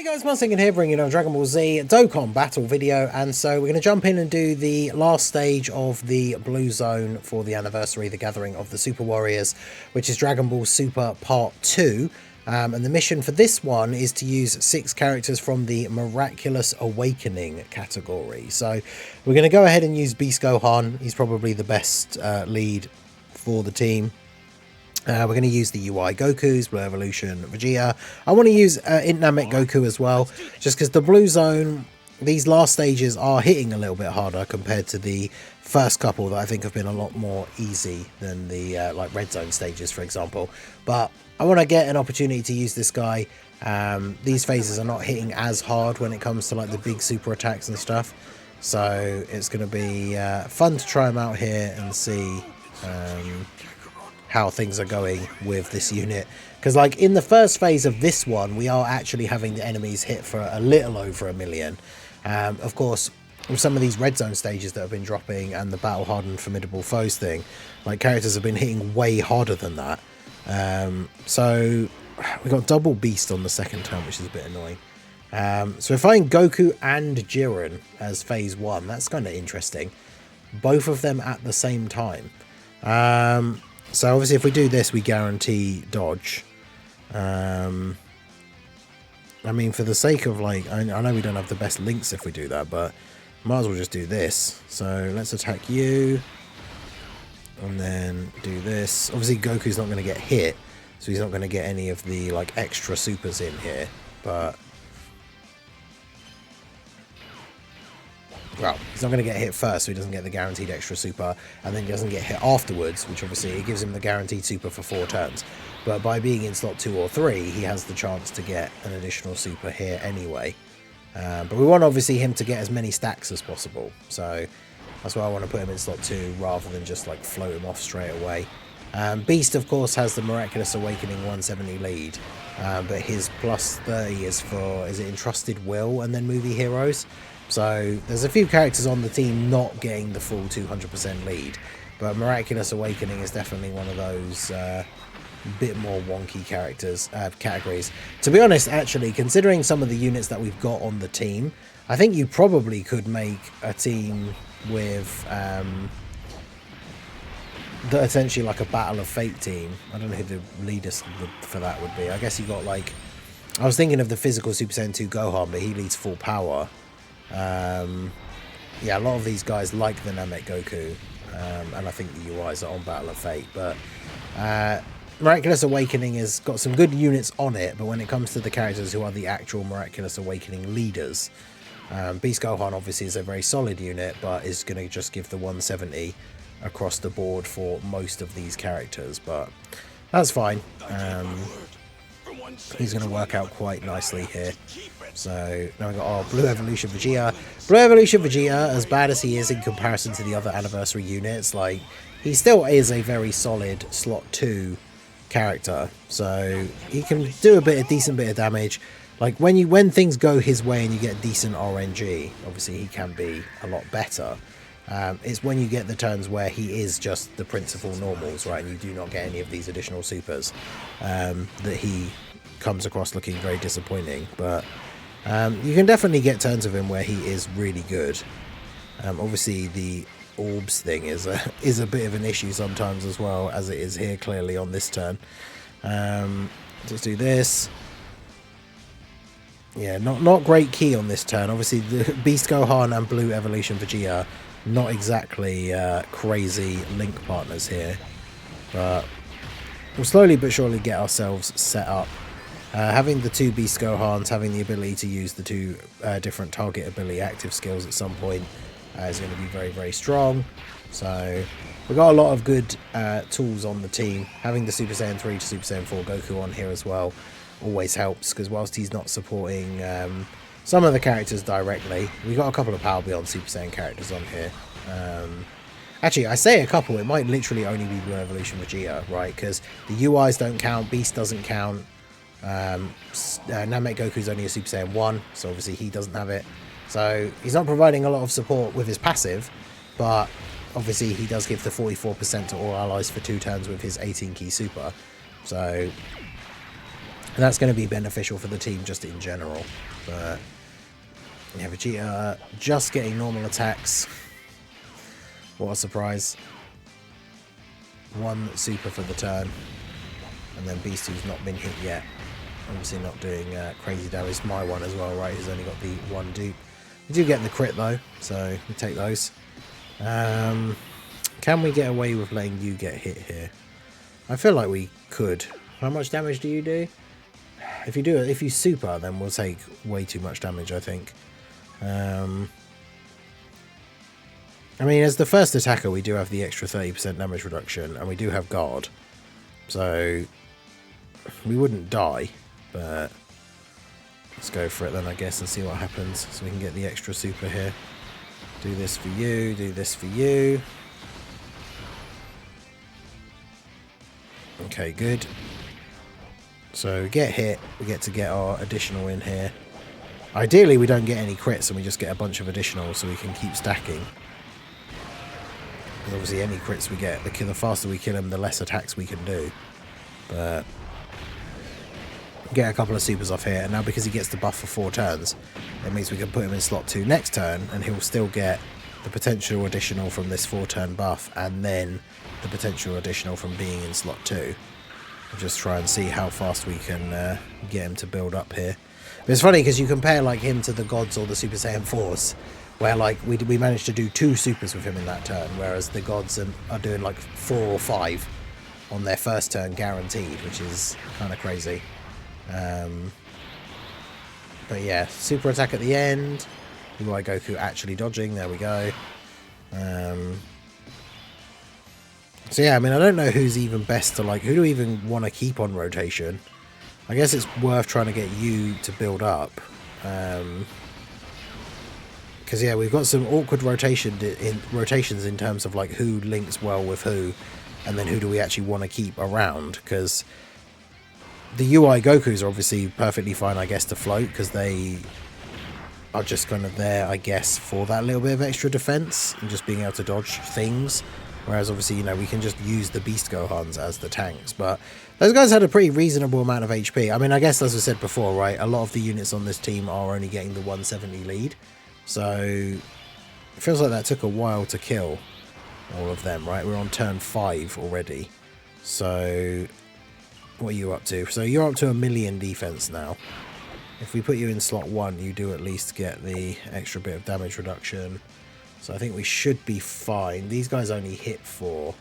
Hey guys, Mustang here bringing you a Dragon Ball Z Dokkan battle video, and so we're going to jump in and do the last stage of the Blue Zone for the anniversary, the Gathering of the Super Warriors, which is Dragon Ball Super Part 2. And the mission for this one is to use 6 characters from the Miraculous Awakening category. So we're going to go ahead and use Beast Gohan. He's probably the best lead for the team. We're going to use the UI Gokus, Blue Evolution, Vegeta. I want to use Namek Goku as well, just because the Blue Zone, these last stages are hitting a little bit harder compared to the first couple that I think have been a lot more easy than the like Red Zone stages, for example. But I want to get an opportunity to use this guy. These phases are not hitting as hard when it comes to like the big super attacks and stuff. So it's going to be fun to try him out here and see how things are going with this unit, because like in the first phase of this one we are actually having the enemies hit for a little over 1 million. Of course, with some of these Red Zone stages that have been dropping and the battle hardened formidable foes thing, like characters have been hitting way harder than that. So we got double beast on the second turn, which is a bit annoying. So we're fighting Goku and Jiren as phase 1. That's kind of interesting, both of them at the same time. So obviously if we do this, we guarantee dodge. I mean, for the sake of like, I know we don't have the best links if we do that, but might as well just do this. So let's attack you. And then do this. Obviously Goku's not going to get hit, so he's not going to get any of the like extra supers in here. But well, he's not going to get hit first, so he doesn't get the guaranteed extra super, and then he doesn't get hit afterwards, which obviously it gives him the guaranteed super for 4 turns. But by being in slot 2 or 3, he has the chance to get an additional super here anyway. But we want obviously him to get as many stacks as possible, so that's why I want to put him in slot 2 rather than just like float him off straight away. Beast of course has the Miraculous Awakening 170 lead, but his plus 30 is for, is it Entrusted Will and then Movie Heroes? So there's a few characters on the team not getting the full 200% lead, but Miraculous Awakening is definitely one of those bit more wonky categories. To be honest, actually, considering some of the units that we've got on the team, I think you probably could make a team with essentially like a Battle of Fate team. I don't know who the leaders for that would be. I guess you got like, I was thinking of the physical Super Saiyan 2 Gohan, but he leads full power. Yeah, a lot of these guys like the Namek Goku, and I think the UIs are on Battle of Fate, but Miraculous Awakening has got some good units on it, but when it comes to the characters who are the actual Miraculous Awakening leaders, Beast Gohan obviously is a very solid unit, but is going to just give the 170 across the board for most of these characters, but that's fine. He's going to work out quite nicely here. So now we've got our Blue Evolution Vegeta. Blue Evolution Vegeta, as bad as he is in comparison to the other anniversary units, like he still is a very solid slot 2 character. So he can do a decent bit of damage. Like when things go his way and you get decent RNG, obviously he can be a lot better. It's when you get the turns where he is just the principal normals, right, and you do not get any of these additional supers, that he comes across looking very disappointing. But you can definitely get turns of him where he is really good. Obviously the orbs thing is a bit of an issue sometimes as well, as it is here clearly on this turn. Let's do this. Yeah, not great key on this turn. Obviously the Beast Gohan and Blue Evolution Vegeta, not exactly crazy link partners here, but we'll slowly but surely get ourselves set up. Having the 2 Beast Gohans, having the ability to use the 2 different target ability active skills at some point is going to be very, very strong. So we've got a lot of good tools on the team. Having the Super Saiyan 3 to Super Saiyan 4 Goku on here as well always helps, because whilst he's not supporting some of the characters directly, we've got a couple of Power Beyond Super Saiyan characters on here. Actually, I say a couple, it might literally only be Blue Evolution Vegeta, right? Because the UIs don't count, Beast doesn't count. Namek Goku's only a Super Saiyan 1, so obviously he doesn't have it. So he's not providing a lot of support with his passive, but obviously he does give the 44% to all allies for 2 turns with his 18 key super. So And that's going to be beneficial for the team just in general. But yeah, Vegeta just getting normal attacks. What a surprise. One super for the turn. And then Beast, who's not been hit yet. Obviously not doing crazy damage. My one as well, right? He's only got the one dupe. We do get the crit though, so we take those. Can we get away with letting you get hit here? I feel like we could. How much damage do you do? If you do it, if you super, then we'll take way too much damage, I think. I mean, as the first attacker, we do have the extra 30% damage reduction, and we do have guard. So we wouldn't die, but let's go for it then, I guess, and see what happens. So we can get the extra super here. Do this for you, do this for you. Okay, good. So get hit, we get to get our additional in here. Ideally, we don't get any crits and we just get a bunch of additionals so we can keep stacking. Because obviously any crits we get, the faster we kill them, the less attacks we can do. But get a couple of supers off here, and now because he gets the buff for 4 turns, it means we can put him in slot 2 next turn, and he'll still get the potential additional from this 4-turn buff, and then the potential additional from being in slot 2. We'll just try and see how fast we can get him to build up here. But it's funny because you compare like him to the gods or the Super Saiyan 4s, where like we managed to do 2 supers with him in that turn, whereas the gods are doing like 4 or 5 on their first turn guaranteed, which is kind of crazy. But yeah, super attack at the end. UI Goku actually dodging, there we go. So yeah, I mean, I don't know who's even best to like, who do we even want to keep on rotation? I guess it's worth trying to get you to build up. Because yeah, we've got some awkward rotations in terms of like who links well with who, and then who do we actually want to keep around, because the UI Gokus are obviously perfectly fine, I guess, to float, because they are just kind of there, I guess, for that little bit of extra defense and just being able to dodge things. Whereas obviously, you know, we can just use the Beast Gohans as the tanks. But those guys had a pretty reasonable amount of HP. I mean, I guess, as I said before, right, a lot of the units on this team are only getting the 170 lead. So it feels like that took a while to kill all of them, right? We're on turn 5 already. So what are you up to? So you're up to 1,000,000 defense now. If we put you in slot 1, you do at least get the extra bit of damage reduction. So I think we should be fine. These guys only hit for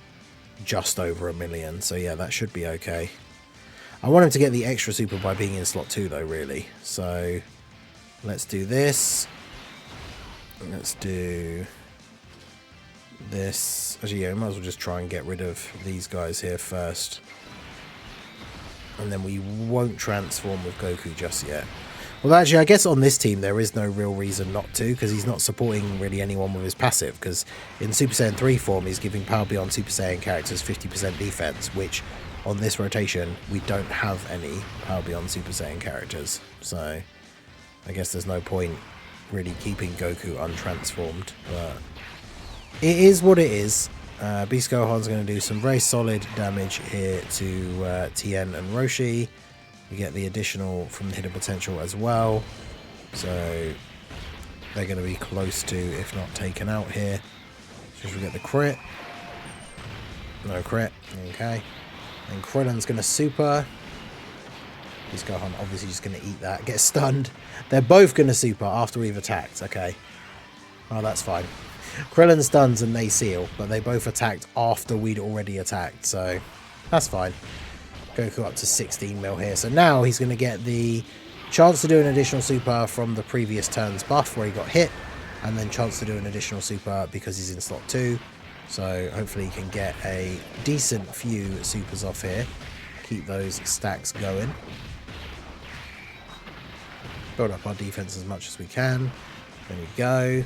just over 1,000,000. So yeah, that should be okay. I want him to get the extra super by being in slot 2 though, really. So let's do this. Let's do this. Actually, yeah, we might as well just try and get rid of these guys here first. And then we won't transform with Goku just yet. Well, actually, I guess on this team there is no real reason not to, because he's not supporting really anyone with his passive, because in Super Saiyan 3 form he's giving Power Beyond Super Saiyan characters 50% defense, which on this rotation we don't have any Power Beyond Super Saiyan characters. So I guess there's no point really keeping Goku untransformed, but it is what it is. Beast Gohan's going to do some very solid damage here to Tien and Roshi. We get the additional from the hidden potential as well, so they're going to be close to, if not taken out here. So we get the crit. No crit. Okay. And Krillin's going to super. Beast Gohan obviously just going to eat that. Get stunned. They're both going to super after we've attacked. Okay. Oh, that's fine. Krillin stuns and they seal, but they both attacked after we'd already attacked, so that's fine. Goku up to 16 mil here, so now he's going to get the chance to do an additional super from the previous turn's buff where he got hit, and then chance to do an additional super because he's in slot 2, so hopefully he can get a decent few supers off here, keep those stacks going, build up our defense as much as we can. There we go.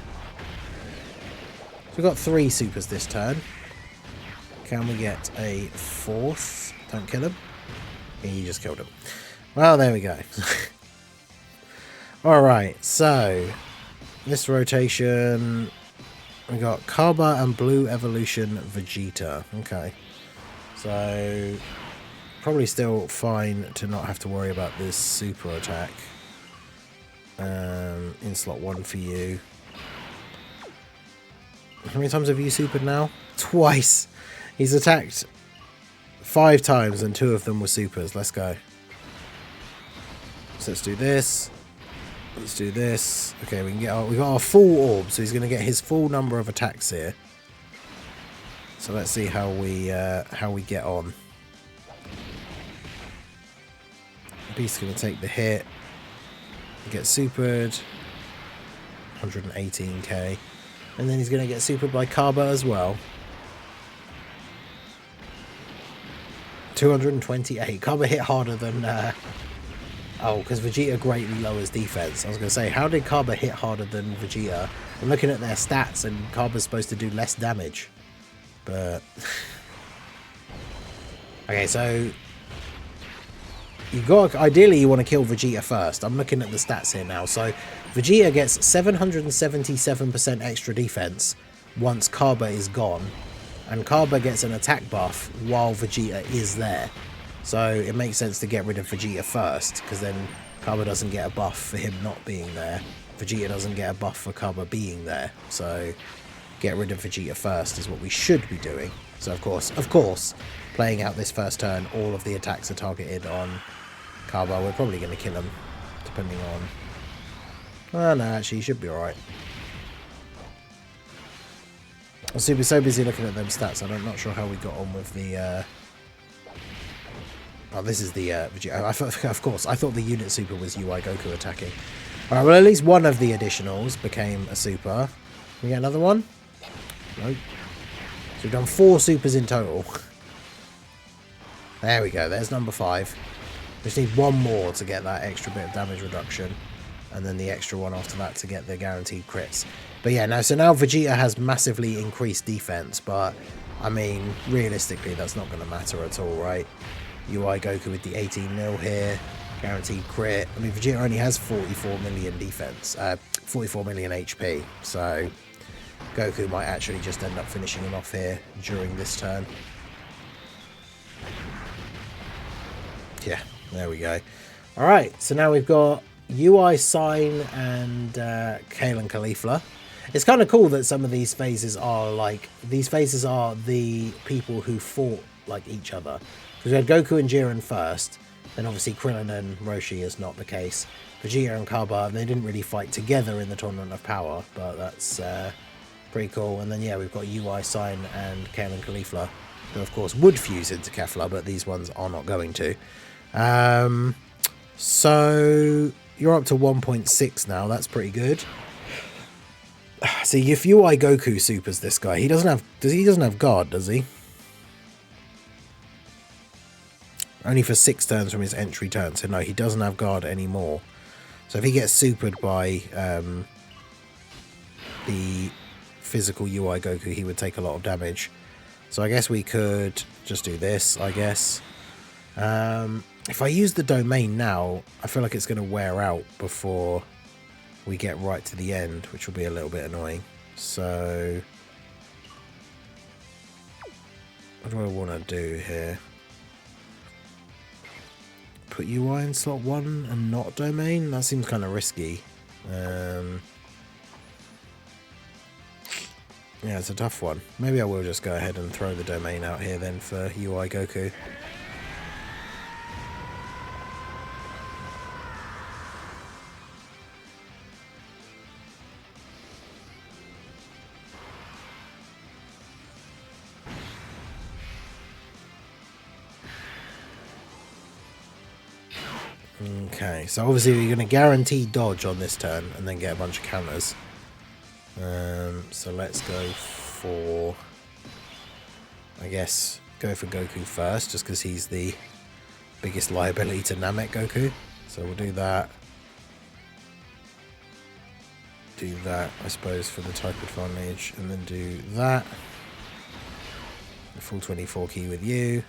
So we've got 3 supers this turn. Can we get a 4th? Don't kill him. Yeah, you just killed him. Well, there we go. Alright, so this rotation, we got Cabba and Blue Evolution Vegeta. Okay. So probably still fine to not have to worry about this super attack. In slot 1 for you. How many times have you supered now? Twice! He's attacked 5 times and 2 of them were supers. Let's go. So let's do this. Let's do this. Okay, we got our full orb, so he's going to get his full number of attacks here. So let's see how we get on. Beast's going to take the hit. Get supered. 118k. And then he's going to get supered by Cabba as well. 228. Cabba hit harder than... Oh, because Vegeta greatly lowers defense. I was going to say, how did Cabba hit harder than Vegeta? I'm looking at their stats and Cabba's supposed to do less damage. But... Okay, so... Ideally you want to kill Vegeta first. I'm looking at the stats here now. So Vegeta gets 777% extra defense once Cabba is gone. And Cabba gets an attack buff while Vegeta is there. So it makes sense to get rid of Vegeta first, because then Cabba doesn't get a buff for him not being there. Vegeta doesn't get a buff for Cabba being there. So get rid of Vegeta first is what we should be doing. So of course, playing out this first turn, all of the attacks are targeted on Cabba. We're probably going to kill him, depending on... Oh no, actually, he should be alright. I'm so busy looking at them stats, I'm not sure how we got on with the... Oh, this is the Vegeta. Of course, I thought the unit super was UI Goku attacking. Alright, well, at least one of the additionals became a super. Can we get another one? Nope. So we've done 4 supers in total. There we go, there's number 5. We just need one more to get that extra bit of damage reduction. And then the extra one after that to get the guaranteed crits. But yeah, so now Vegeta has massively increased defense. But, I mean, realistically, that's not going to matter at all, right? UI Goku with the 18 here. Guaranteed crit. I mean, Vegeta only has 44 million defense. 44 million HP. So, Goku might actually just end up finishing him off here during this turn. Yeah. There we go. Alright, so now we've got UI Sign and Gohan and Kefla. It's kind of cool that some of these phases are like... These phases are the people who fought like each other. Because we had Goku and Jiren first. Then obviously Krillin and Roshi is not the case. Vegeta and Cabba, they didn't really fight together in the Tournament of Power. But that's pretty cool. And then yeah, we've got UI Sign and Gohan and Kefla. Who of course would fuse into Kefla, but these ones are not going to. So you're up to 1.6 now. That's pretty good. See, if UI Goku supers this guy, he doesn't have guard, does he? Only for 6 turns from his entry turn. So no, he doesn't have guard anymore. So if he gets supered by the physical UI Goku, he would take a lot of damage. So I guess we could just do this, I guess. If I use the domain now, I feel like it's going to wear out before we get right to the end, which will be a little bit annoying. So, what do I want to do here? Put UI in slot 1 and not domain? That seems kind of risky. Yeah, it's a tough one. Maybe I will just go ahead and throw the domain out here then for UI Goku. Okay, so obviously you're going to guarantee dodge on this turn and then get a bunch of counters. So let's go for, I guess, go for Goku first, just because he's the biggest liability to Namek Goku. So we'll do that. Do that, I suppose, for the type advantage, and then do that. The full 24 key with you.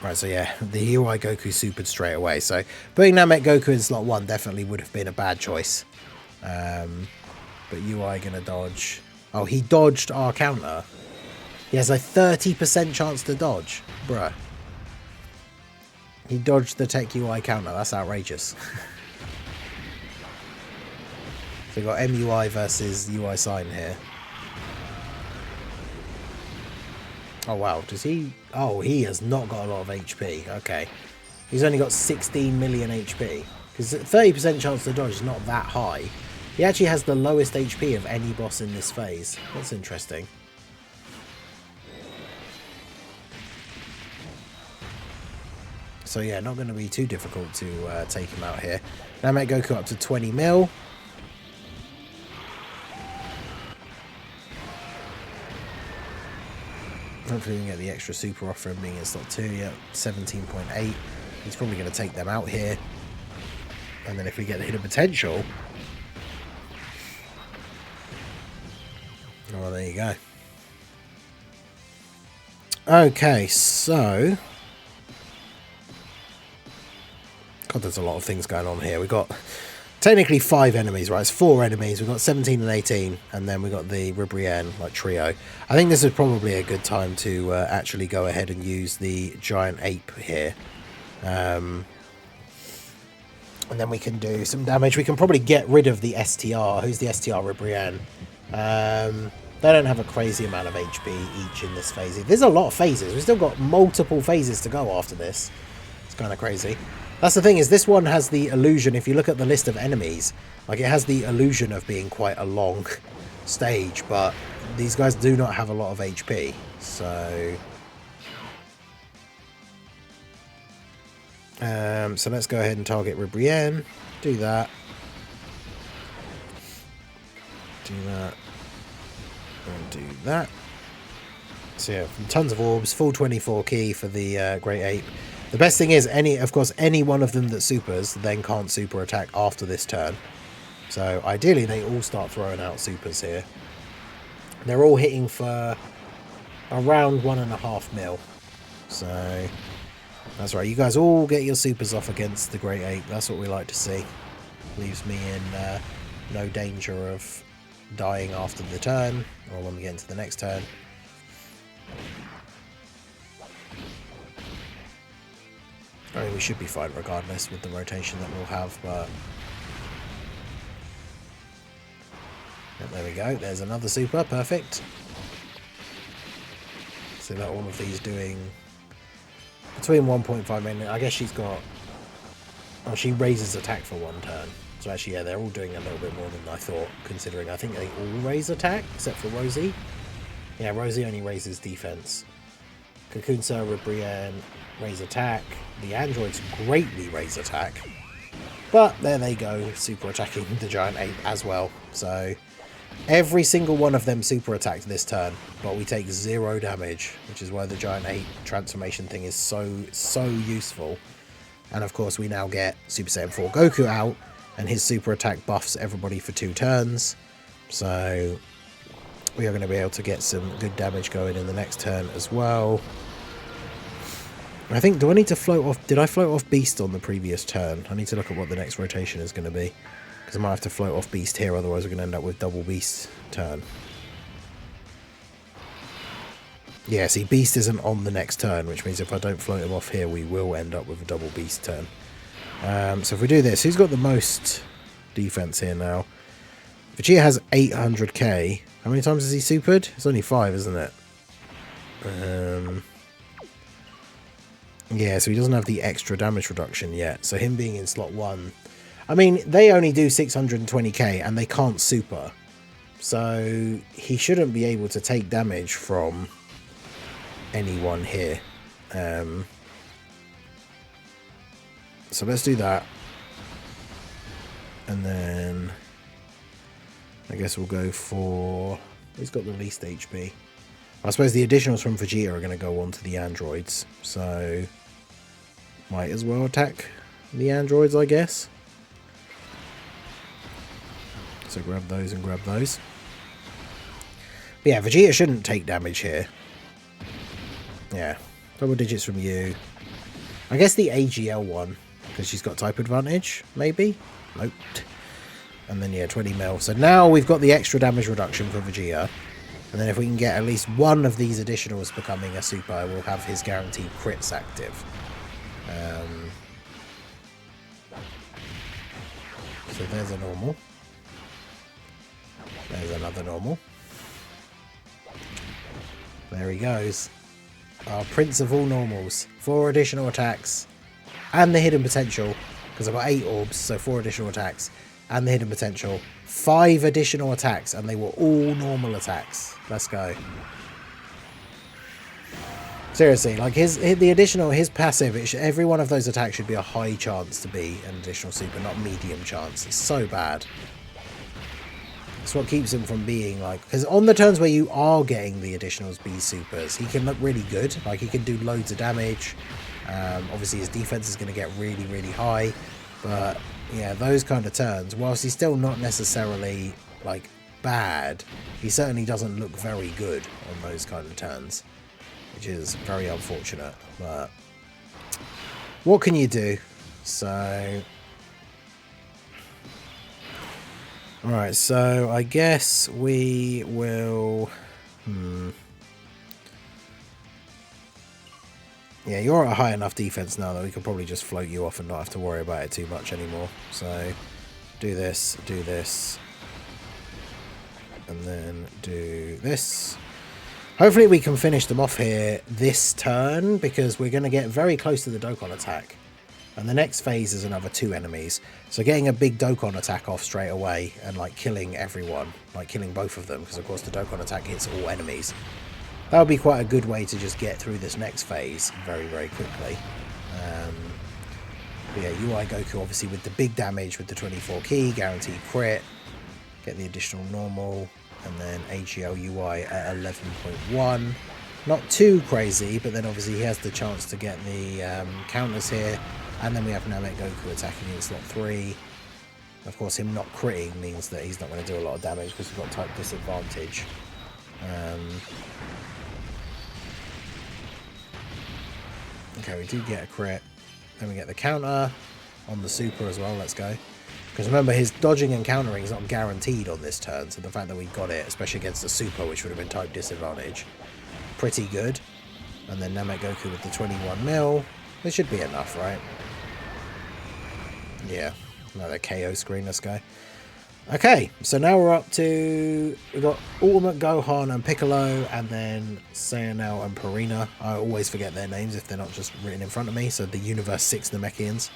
Right, so yeah, the UI Goku supered straight away. So putting Namek Goku in slot 1 definitely would have been a bad choice. But UI gonna dodge. Oh, he dodged our counter. He has a 30% chance to dodge. Bruh. He dodged the Tech UI counter. That's outrageous. So we've got MUI versus UI Sign here. Oh, wow. Does he... Oh, he has not got a lot of HP. Okay. He's only got 16 million HP. Because 30% chance to dodge is not that high. He actually has the lowest HP of any boss in this phase. That's interesting. So yeah, not going to be too difficult to take him out here. Now make Goku up to 20 mil. Hopefully we can get the extra super off for him being in slot 2. Yeah, 17.8. He's probably going to take them out here. And then if we get the hidden potential... Oh, there you go. Okay, so... God, there's a lot of things going on here. We've got technically 5 enemies, right? It's 4 enemies. We've got 17 and 18, and then we've got the Ribrienne, like, trio. I think this is probably a good time to actually go ahead and use the Giant Ape here. And then we can do some damage. We can probably get rid of the STR. Who's the STR? Ribrienne. They don't have a crazy amount of HP each in this phase. There's a lot of phases. We've still got multiple phases to go after this. It's kind of crazy. That's the thing, is this one has the illusion, if you look at the list of enemies, like it has the illusion of being quite a long stage, but these guys do not have a lot of HP, so... so let's go ahead and target Ribrienne, do that, and do that. So yeah, tons of orbs, full 24 key for the Great Ape. The best thing is, of course, any one of them that supers then can't super attack after this turn. So ideally they all start throwing out supers here. They're all hitting for around 1.5 mil. So that's right, you guys all get your supers off against the Great Ape. That's what we like to see. Leaves me in no danger of dying after the turn, or when we get into the next turn. I mean, we should be fine regardless with the rotation that we'll have, but... Yep, there we go. There's another super. Perfect. So that all of these doing between 1.5 million. I guess she's got... Oh, she raises attack for 1 turn. So actually, yeah, they're all doing a little bit more than I thought, considering I think they all raise attack, except for Roshi. Yeah, Roshi only raises defense. Cocoon Cell, Ribrienne raise attack. The androids greatly raise attack. But there they go, super attacking the Giant Ape as well. So every single one of them super attacked this turn, but we take 0 damage, which is why the Giant Ape transformation thing is so useful. And of course we now get Super Saiyan 4 Goku out, and his super attack buffs everybody for 2 turns. So we are going to be able to get some good damage going in the next turn as well. I think, do I need to float off? Did I float off Beast on the previous turn? I need to look at what the next rotation is going to be, because I might have to float off Beast here, otherwise we're going to end up with double Beast turn. Yeah, see, Beast isn't on the next turn, which means if I don't float him off here, we will end up with a double Beast turn. So if we do this, who's got the most defense here now? Vegeta has 800k. How many times has he supered? It's only 5, isn't it? Yeah, so he doesn't have the extra damage reduction yet. So him being in slot 1... I mean, they only do 620k and they can't super. So he shouldn't be able to take damage from anyone here. So let's do that. And then I guess we'll go for... Who's got the least HP? I suppose the additionals from Vegeta are going to go on to the androids, so might as well attack the androids, I guess. So grab those and grab those. But yeah, Vegeta shouldn't take damage here. Yeah, double digits from you. I guess the AGL one, because she's got type advantage, maybe? Nope. And then, yeah, 20 mil. So now we've got the extra damage reduction for Vegeta. And then if we can get at least one of these additionals becoming a super, we'll have his guaranteed crits active. So there's a normal. There's another normal. There he goes. Our prince of all normals. 4 additional attacks. And the hidden potential. Because I've got 8 orbs, so 4 additional attacks. And the hidden potential. 5 additional attacks. And they were all normal attacks. Let's go. Seriously, like his passive, every one of those attacks should be a high chance to be an additional super, not medium chance. It's so bad. That's what keeps him from being like... Because on the turns where you are getting the additionals B supers, he can look really good. Like, he can do loads of damage. Obviously, his defense is going to get really, really high. But, yeah, those kind of turns, whilst he's still not necessarily, like, bad, he certainly doesn't look very good on those kind of turns. Which is very unfortunate, but what can you do? So, alright, so I guess we will, yeah, you're at a high enough defense now that we can probably just float you off and not have to worry about it too much anymore. So, do this, and then do this. Hopefully we can finish them off here this turn, because we're going to get very close to the Dokkan attack. And the next phase is another 2 enemies. So getting a big Dokkan attack off straight away and like killing everyone, like killing both of them, because of course the Dokkan attack hits all enemies. That would be quite a good way to just get through this next phase very, very quickly. But yeah, UI Goku obviously with the big damage with the 24 key, guaranteed crit, get the additional normal. And then AGL UI at 11.1. Not too crazy, but then obviously he has the chance to get the counters here. And then we have Namek Goku attacking in slot 3. Of course, him not critting means that he's not going to do a lot of damage because we've got type disadvantage. Okay, we do get a crit. Then we get the counter on the super as well. Let's go. Because remember, his dodging and countering is not guaranteed on this turn, so the fact that we got it, especially against the super, which would have been type disadvantage, pretty good. And then Namek Goku with the 21 mil. This should be enough, right? Yeah, another KO screen, let's go. Okay, so now we're up to... We've got Ultimate Gohan and Piccolo, and then Sayonel and Purina. I always forget their names if they're not just written in front of me, so the Universe 6 Namekians.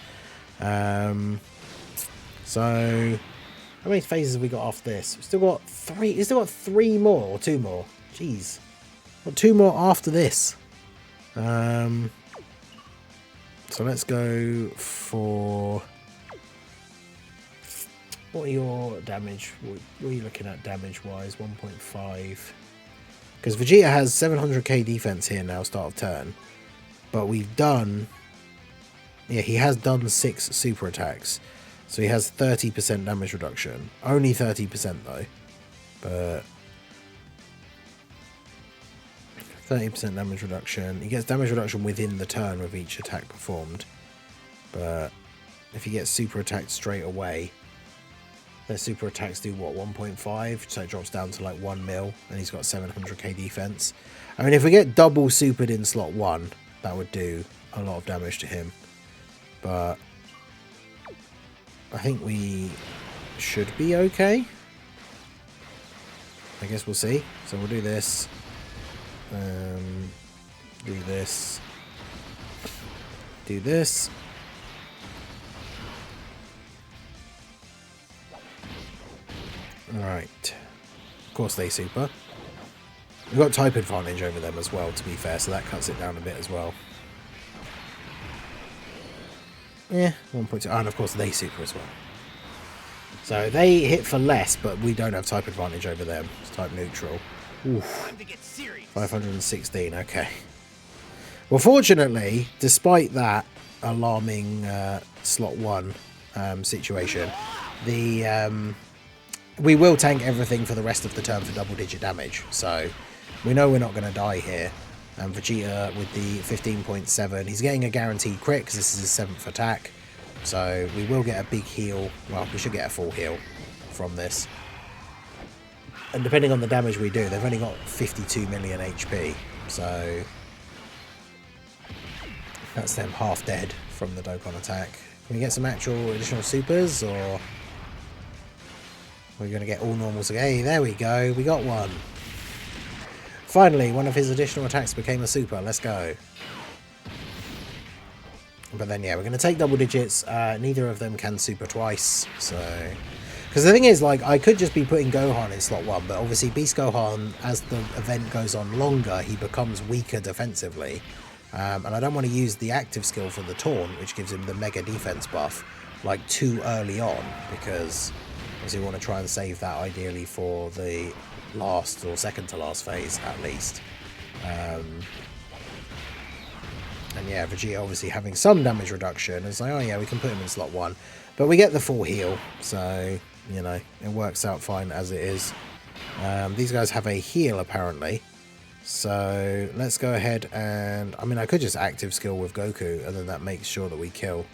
So, how many phases have we got after this? We've still got 3. We've still got 3 more or 2 more. Jeez. Got 2 more after this. So let's go for... What are your damage? What are you looking at damage-wise? 1.5. Because Vegeta has 700k defense here now, start of turn. But we've done... Yeah, he has done 6 super attacks. So he has 30% damage reduction. Only 30% though. But 30% damage reduction. He gets damage reduction within the turn with each attack performed. But if he gets super attacked straight away, their super attacks do what, 1.5? So it drops down to like 1 mil. And he's got 700k defense. I mean, if we get double supered in slot 1, that would do a lot of damage to him. But I think we should be okay. I guess we'll see. So we'll do this. Do this. Do this. Alright. Of course they super. We've got type advantage over them as well, to be fair, so that cuts it down a bit as well. Yeah, 1.2. And of course they super as well. So they hit for less, but we don't have type advantage over them. It's type neutral. Oof. 516, okay. Well, fortunately, despite that alarming slot 1 situation, we will tank everything for the rest of the turn for double-digit damage. So we know we're not going to die here. And Vegeta with the 15.7, he's getting a guaranteed crit because this is his 7th attack. So we will get a big heal. Well, we should get a full heal from this. And depending on the damage we do, they've only got 52 million HP. So that's them half dead from the Dokkan attack. Can we get some actual additional supers, or we're going to get all normals again? Hey, there we go. We got one. Finally, one of his additional attacks became a super. Let's go. But then, yeah, we're going to take double digits. Neither of them can super twice. So, because the thing is, like, I could just be putting Gohan in slot 1, but obviously Beast Gohan, as the event goes on longer, he becomes weaker defensively. And I don't want to use the active skill for the taunt, which gives him the mega defense buff, like, too early on, because obviously we want to try and save that ideally for the last or second to last phase, at least. And yeah, Vegeta obviously having some damage reduction. It's like, oh yeah, we can put him in slot 1. But we get the full heal, so, you know, it works out fine as it is. These guys have a heal, apparently. So let's go ahead and... I mean, I could just active skill with Goku, and then that makes sure that we kill.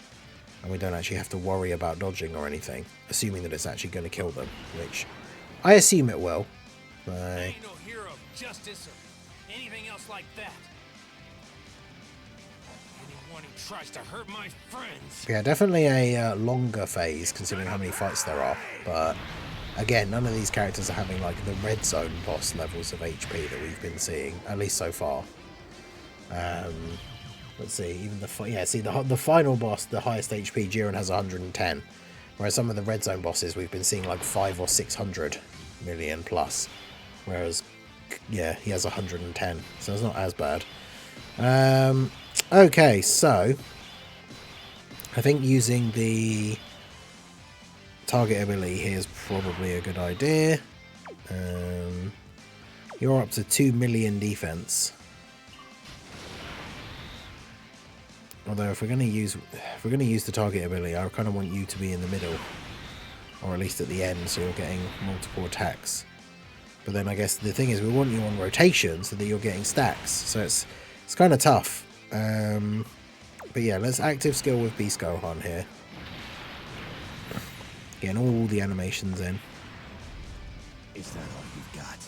And we don't actually have to worry about dodging or anything, assuming that it's actually going to kill them, which I assume it will. I ain't no hero of justice or anything else like that. Anyone who tries to hurt my friends. Yeah, definitely a longer phase considering how many fights there are. But again, none of these characters are having like the red zone boss levels of HP that we've been seeing, at least so far. Let's see, even the final boss, the highest HP, Jiren has 110, whereas some of the red zone bosses we've been seeing like 500 or 600 million plus. Whereas, yeah, he has 110, so it's not as bad. Okay, so I think using the target ability here is probably a good idea. You're up to 2 million defense. Although if we're going to use the target ability, I kind of want you to be in the middle, or at least at the end, so you're getting multiple attacks. But then I guess the thing is we want you on rotation so that you're getting stacks. So it's kind of tough. But yeah, let's active skill with Beast Gohan here. Getting all the animations in. Is that all you've got?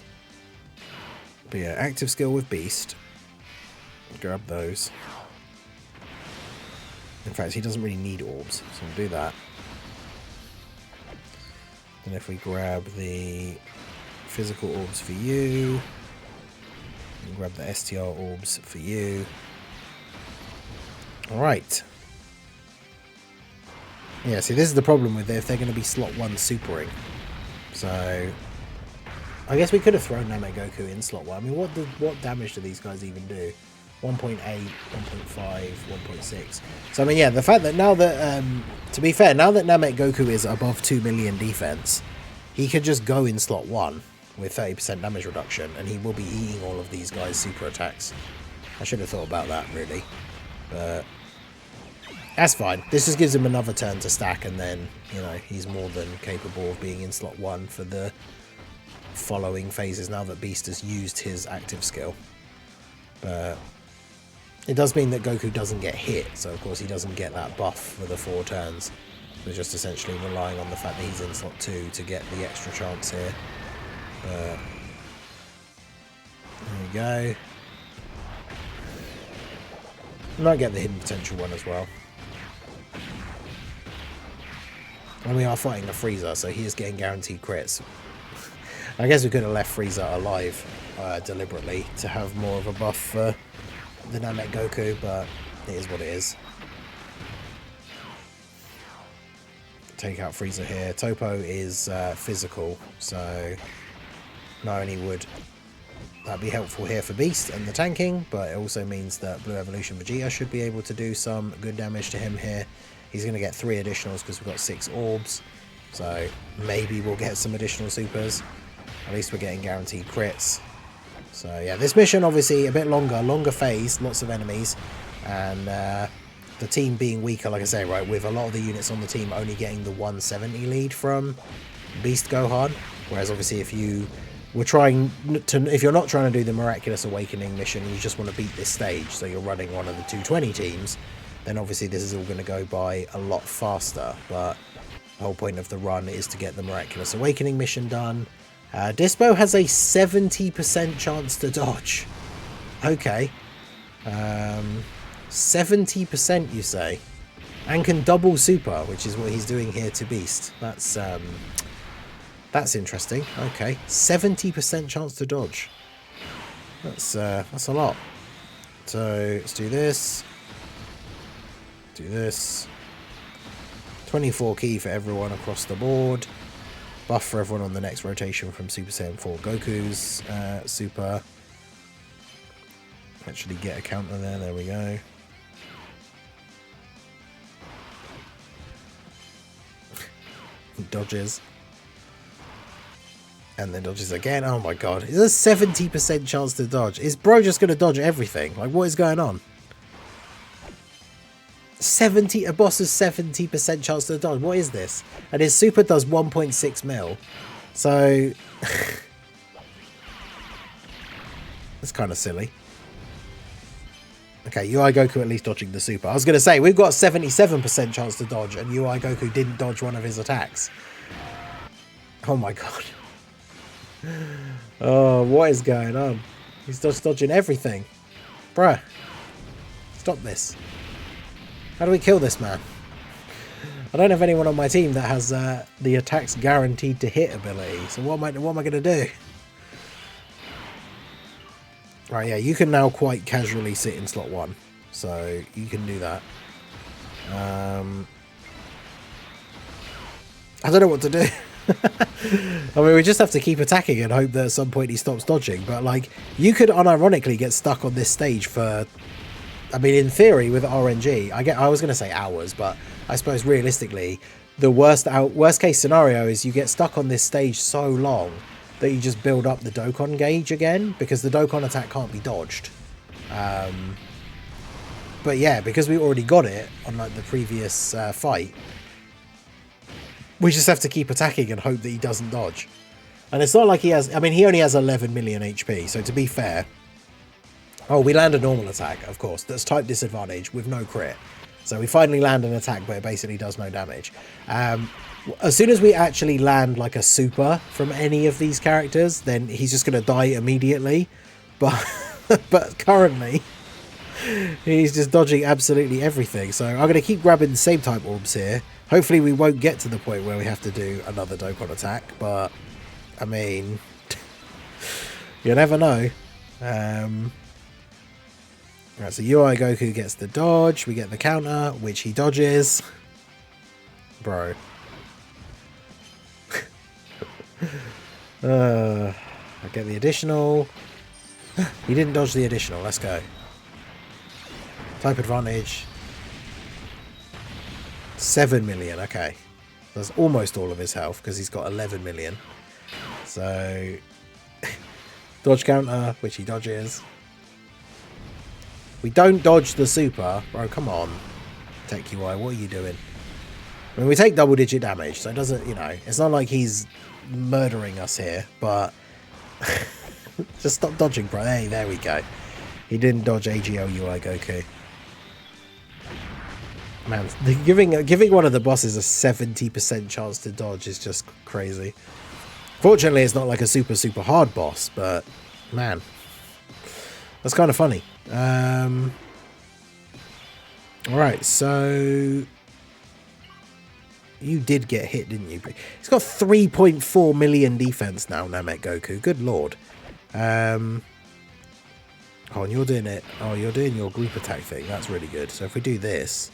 But yeah, active skill with Beast. Grab those. In fact, he doesn't really need orbs, so we'll do that. And if we grab the physical orbs for you, and grab the STR orbs for you. Alright. Yeah, see, this is the problem with if they're going to be slot 1 supering. So, I guess we could have thrown Namek Goku in slot 1. I mean, what damage do these guys even do? 1.8, 1.5, 1.6. So, I mean, yeah, the fact that now that, to be fair, now that Namek Goku is above 2 million defense, he could just go in slot 1 with 30% damage reduction, and he will be eating all of these guys' super attacks. I should have thought about that, really. But that's fine. This just gives him another turn to stack, and then, you know, he's more than capable of being in slot 1 for the following phases now that Beast has used his active skill. But it does mean that Goku doesn't get hit, so of course he doesn't get that buff for the 4 turns. We're just essentially relying on the fact that he's in slot 2 to get the extra chance here. But there we go. Might get the hidden potential one as well. And we are fighting a Frieza, so he is getting guaranteed crits. I guess we could have left Frieza alive deliberately to have more of a buff for the Namek Goku, but it is what it is. Take out Frieza here. Toppo is physical, so not only would that be helpful here for Beast and the tanking, but it also means that Blue Evolution Vegeta should be able to do some good damage to him here. He's going to get 3 additionals because we've got 6 orbs, so maybe we'll get some additional supers. At least we're getting guaranteed crits. So yeah, this mission obviously a bit longer phase, lots of enemies, and the team being weaker, like I say, right, with a lot of the units on the team only getting the 170 lead from Beast Gohan, whereas obviously if you were if you're not trying to do the Miraculous Awakening mission and you just want to beat this stage, so you're running one of the 220 teams, then obviously this is all going to go by a lot faster. But the whole point of the run is to get the Miraculous Awakening mission done, Dyspo has a 70% chance to dodge. Okay. 70% you say? And can double super, which is what he's doing here to Beast. That's interesting. Okay. 70% chance to dodge. That's a lot. So let's do this. Do this. 24 key for everyone across the board. Buff for everyone on the next rotation from Super Saiyan 4 Goku's Super. Actually get a counter there. There we go. Dodges. And then dodges again. Oh my god. It's a 70% chance to dodge. Is bro just going to dodge everything? Like, what is going on? A boss has 70% chance to dodge. What is this? And his super does 1.6 mil. So that's kind of silly. Okay, UI Goku at least dodging the super. I was going to say, we've got 77% chance to dodge, and UI Goku didn't dodge one of his attacks. Oh my god. Oh, what is going on? He's just dodging everything. Bruh. Stop this. How do we kill this man? I don't have anyone on my team that has the attacks guaranteed to hit ability. So what am I going to do? Right, yeah, you can now quite casually sit in slot 1. So you can do that. I don't know what to do. I mean, we just have to keep attacking and hope that at some point he stops dodging. But, like, you could unironically get stuck on this stage for... I mean, in theory, with RNG, I was going to say hours, but I suppose realistically, the worst case scenario is you get stuck on this stage so long that you just build up the Dokkan gauge again, because the Dokkan attack can't be dodged. But yeah, because we already got it on like the previous fight, we just have to keep attacking and hope that he doesn't dodge. And it's not like he has... I mean, he only has 11 million HP, so to be fair... Oh, we land a normal attack, of course. That's type disadvantage with no crit. So we finally land an attack, but it basically does no damage. As soon as we actually land like a super from any of these characters, then he's just going to die immediately. But but currently, he's just dodging absolutely everything. So I'm going to keep grabbing the same type orbs here. Hopefully we won't get to the point where we have to do another Dokkan attack. But, I mean, you never know. Right, so UI Goku gets the dodge, we get the counter, which he dodges. Bro. I get the additional. He didn't dodge the additional, let's go. Type advantage. 7 million, okay. That's almost all of his health, because he's got 11 million. So, dodge counter, which he dodges. We don't dodge the super. Bro, come on. Tech UI, what are you doing? I mean, we take double digit damage, so it doesn't, you know, it's not like he's murdering us here, but just stop dodging, bro. Hey, there we go. He didn't dodge AGL UI Goku. Man, giving one of the bosses a 70% chance to dodge is just crazy. Fortunately, it's not like a super hard boss, but man, that's kind of funny. Alright, so you did get hit, didn't you? He's got 3.4 million defense now, Namek Goku. Good lord. Oh, and you're doing it. Oh, you're doing your group attack thing. That's really good. So if we do this,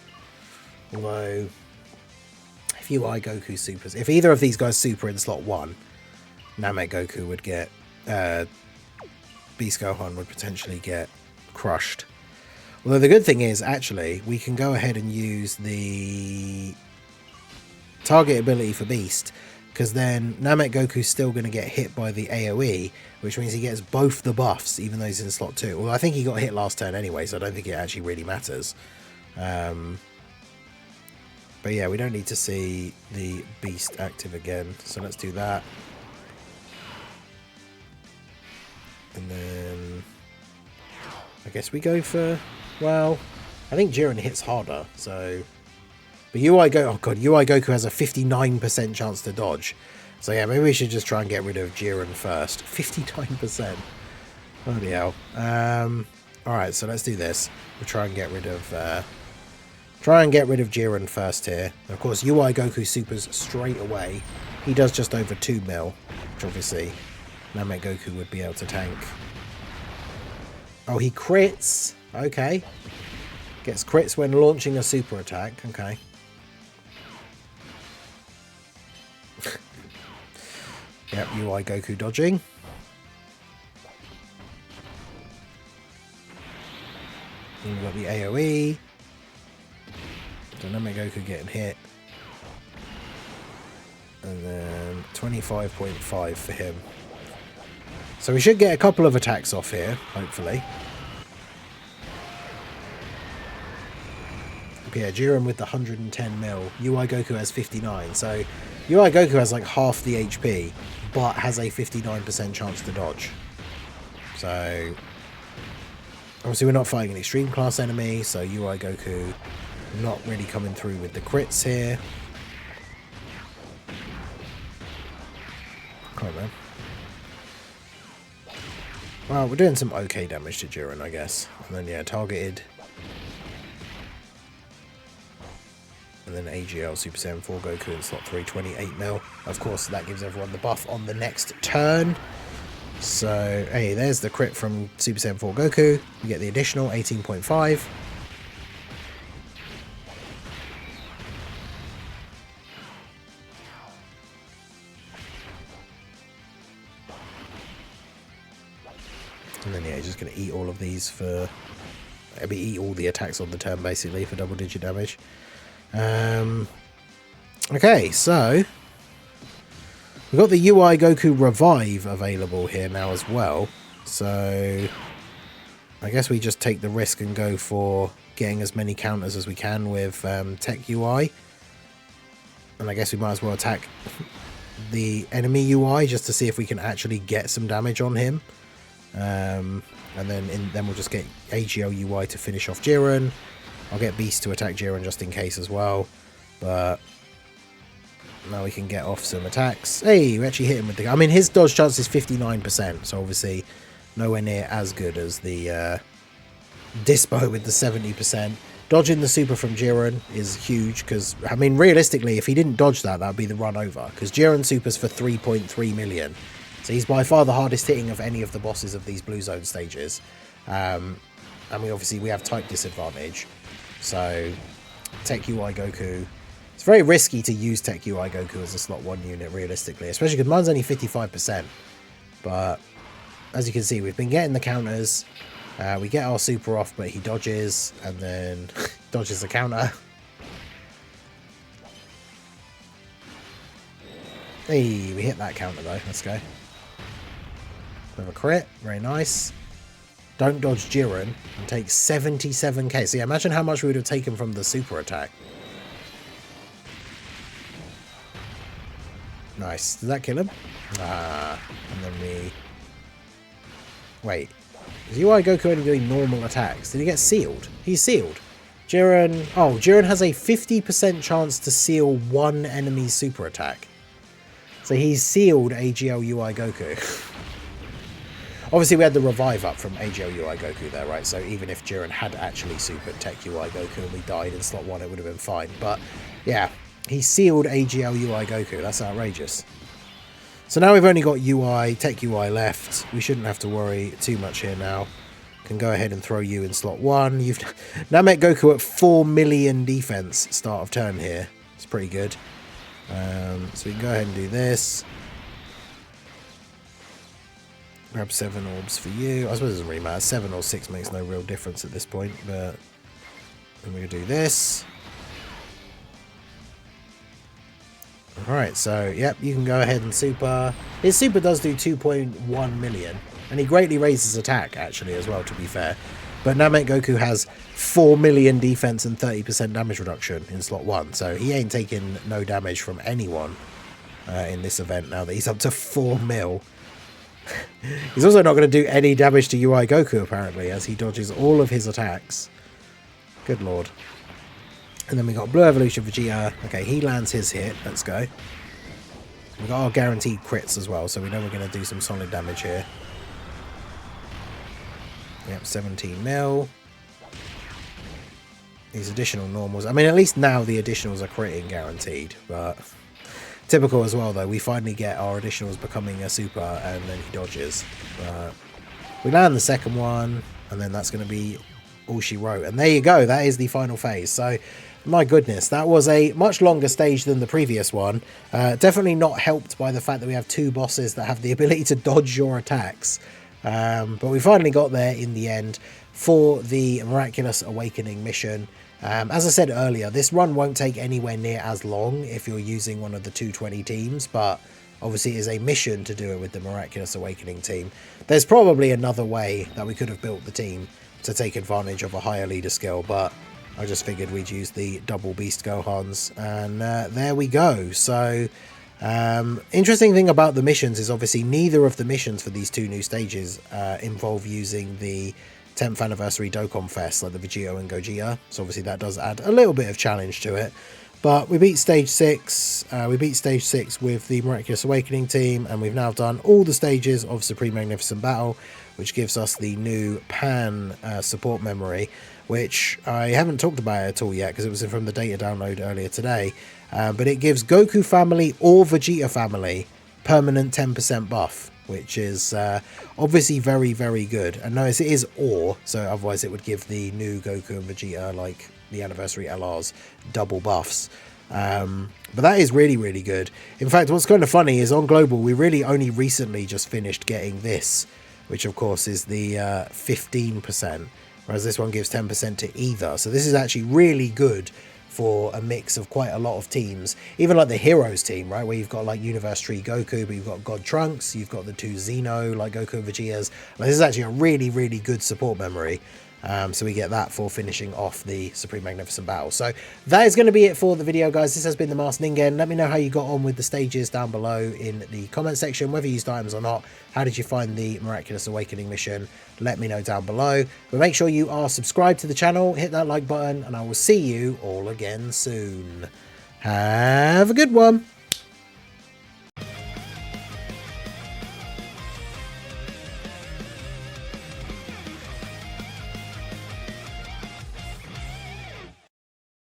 although if UI Goku supers, if either of these guys super in slot 1, Namek Goku would get Beast Gohan would potentially get crushed. Although the good thing is, actually, we can go ahead and use the target ability for Beast, because then Namek Goku's still going to get hit by the AoE, which means he gets both the buffs, even though he's in slot 2. Well, I think he got hit last turn anyway, so I don't think it actually really matters. But yeah, we don't need to see the Beast active again, so let's do that. And then I guess we go for, well, I think Jiren hits harder, so... But UI Goku has a 59% chance to dodge. So yeah, maybe we should just try and get rid of Jiren first. 59%. Bloody hell. Alright, so let's do this. We'll try and get rid of Jiren first here. And of course, UI Goku supers straight away. He does just over 2 mil, which obviously Namek Goku would be able to tank. Oh, he crits. Okay. Gets crits when launching a super attack. Okay. Yep, UI Goku dodging. And we've got the AoE. So Namek Goku getting hit. And then 25.5 for him. So we should get a couple of attacks off here, hopefully. But yeah, Jiren with the 110 mil. UI Goku has 59. So UI Goku has like half the HP, but has a 59% chance to dodge. So obviously we're not fighting an extreme class enemy, so UI Goku not really coming through with the crits here. Come on, man. Well, we're doing some okay damage to Jiren, I guess. And then, yeah, targeted. And then AGL Super Saiyan 4 Goku in slot 3, 28 mil. Of course, that gives everyone the buff on the next turn. So, hey, there's the crit from Super Saiyan 4 Goku. We get the additional 18.5. And then, yeah, he's just going to eat all of these for... Maybe eat all the attacks on the turn, basically, for double-digit damage. Okay, so... We've got the UI Goku Revive available here now as well. So... I guess we just take the risk and go for getting as many counters as we can with Tech UI. And I guess we might as well attack the enemy UI just to see if we can actually get some damage on him. And then we'll just get AGL UI to finish off Jiren. I'll get Beast to attack Jiren just in case as well. But now we can get off some attacks. Hey, we actually hit him with the... I mean, his dodge chance is 59%, so obviously nowhere near as good as the Dyspo with the 70%. Dodging the super from Jiren is huge because, I mean, realistically, if he didn't dodge that, that would be the run over. Because Jiren supers for 3.3 million. So he's by far the hardest hitting of any of the bosses of these Blue Zone stages. And we have type disadvantage. So Tech UI Goku... It's very risky to use Tech UI Goku as a slot 1 unit, realistically. Especially because mine's only 55%. But as you can see, we've been getting the counters. We get our super off, but he dodges. And then dodges the counter. Hey, we hit that counter though. Let's go. With a crit, very nice. Don't dodge Jiren and take 77k. So yeah, imagine how much we would have taken from the super attack. Nice. Did that kill him? And then we... Wait. Is UI Goku only doing normal attacks? Did he get sealed? He's sealed. Jiren... Oh, Jiren has a 50% chance to seal one enemy's super attack. So he's sealed AGL UI Goku. Obviously, we had the revive up from AGL UI Goku there, right? So even if Jiren had actually supered Tech UI Goku and we died in slot 1, it would have been fine. But yeah, he sealed AGL UI Goku. That's outrageous. So now we've only got UI, Tech UI left. We shouldn't have to worry too much here now. Can go ahead and throw you in slot 1. You've Namek Goku at 4 million defense start of turn here. It's pretty good. So we can go ahead and do this. Grab 7 orbs for you. I suppose it doesn't really matter. 7 or 6 makes no real difference at this point. But then we can do this. Alright, so yep, you can go ahead and super. His super does do 2.1 million. And he greatly raises attack, actually, as well, to be fair. But Namek Goku has 4 million defense and 30% damage reduction in slot 1. So he ain't taking no damage from anyone in this event now that he's up to 4 mil. He's also not going to do any damage to UI Goku, apparently, as he dodges all of his attacks. Good lord. And then we got Blue Evolution Vegeta. Okay, he lands his hit. Let's go. We've got our guaranteed crits as well, so we know we're going to do some solid damage here. Yep, 17 mil. These additional normals. I mean, at least now the additionals are critting guaranteed, but typical as well, though. We finally get our additionals becoming a super, and then he dodges. But we land the second one, and then that's going to be all she wrote. And there you go. That is the final phase. So, my goodness, that was a much longer stage than the previous one. Definitely not helped by the fact that we have two bosses that have the ability to dodge your attacks. But we finally got there in the end for the Miraculous Awakening mission. As I said earlier, this run won't take anywhere near as long if you're using one of the 220 teams, but obviously it is a mission to do it with the Miraculous Awakening team. There's probably another way that we could have built the team to take advantage of a higher leader skill, but I just figured we'd use the double beast Gohans, and there we go. So interesting thing about the missions is obviously neither of the missions for these two new stages involve using the 10th anniversary Dokkan Fest like the Vegeta and Gogeta, so obviously that does add a little bit of challenge to it. But we beat stage 6, with the Miraculous Awakening team, and we've now done all the stages of Supreme Magnificent Battle, which gives us the new Pan support memory, which I haven't talked about at all yet because it was from the data download earlier today. But it gives Goku family or Vegeta family permanent 10% buff, which is obviously very, very good. And notice it is or, so otherwise it would give the new Goku and Vegeta, like the anniversary LRs, double buffs. But that is really, really good. In fact, what's kind of funny is on Global, we really only recently just finished getting this, which of course is the 15%, whereas this one gives 10% to either. So this is actually really good for a mix of quite a lot of teams, even like the Heroes team, right, where you've got like Universe Tree Goku, but you've got God Trunks, you've got the two Xeno, like Goku and Vegeta's. Like, this is actually a really, really good support memory. So we get that for finishing off the Supreme Magnificent Battle. So that is going to be it for the video, guys. This has been the Masked Ningen. Let me know how you got on with the stages down below in the comment section, whether you used items or not. How did you find the Miraculous Awakening mission? Let me know down below. But make sure you are subscribed to the channel, hit that like button, and I will see you all again soon. Have a good one.